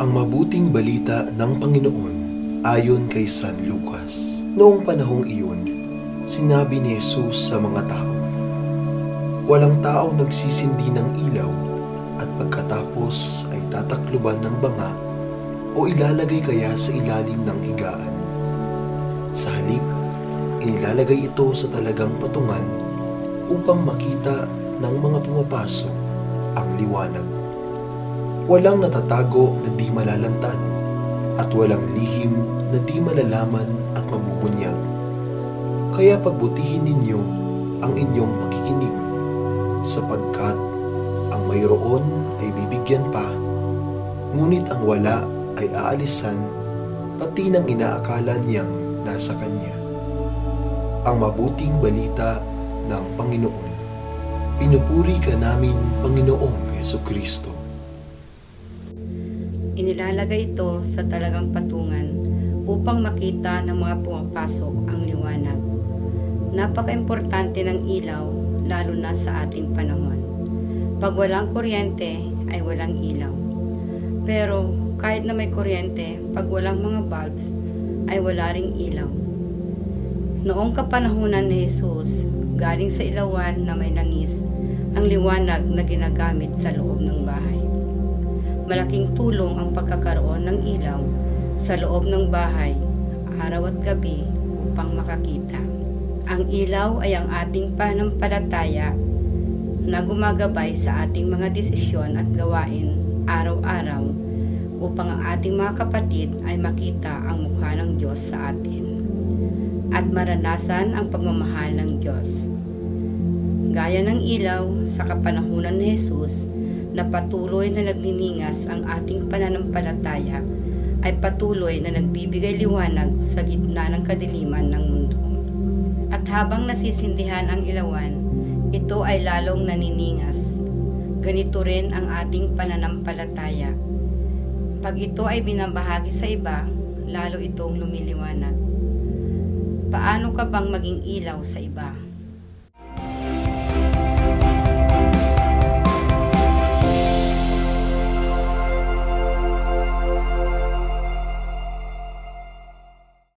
Ang mabuting balita ng Panginoon ayon kay San Lucas. Noong panahong iyon, sinabi ni Jesus sa mga tao, "Walang taong nagsisindi ng ilaw at pagkatapos ay tatakluban ng banga o ilalagay kaya sa ilalim ng higaan. Sa halip, inilalagay ito sa talagang patungan upang makita ng mga pumapasok ang liwanag. Walang natatago na di malalantad at walang lihim na di malalaman at mabubunyag. Kaya pagbutihin ninyo ang inyong pakikinig, sapagkat ang mayroon ay bibigyan pa, ngunit ang wala ay aalisan, pati ng inaakala niyang nasa kanya." Ang mabuting balita ng Panginoon. Pinupuri ka namin, Panginoong Jesucristo. Inilalagay ito sa talagang patungan upang makita ng mga pumapasok ang liwanag. Napaka-importante ng ilaw, lalo na sa ating panahon. Pag walang kuryente ay walang ilaw. Pero kahit na may kuryente, pag walang mga bulbs ay wala ring ilaw. Noong kapanahunan ni Jesus, galing sa ilawan na may langis ang liwanag na ginagamit sa loob ng bahay. Malaking tulong ang pagkakaroon ng ilaw sa loob ng bahay, araw at gabi upang makakita. Ang ilaw ay ang ating pananampalataya na gumagabay sa ating mga desisyon at gawain araw-araw upang ang ating mga kapatid ay makita ang mukha ng Diyos sa atin at maranasan ang pagmamahal ng Diyos. Gaya ng ilaw sa kapanahunan ni Jesus na patuloy na nagniningas ang ating pananampalataya, ay patuloy na nagbibigay liwanag sa gitna ng kadiliman ng mundo. At habang nasisindihan ang ilawan, ito ay lalong naniningas. Ganito rin ang ating pananampalataya. Pag ito ay binabahagi sa iba, lalo itong lumiliwanag. Paano ka bang maging ilaw sa iba?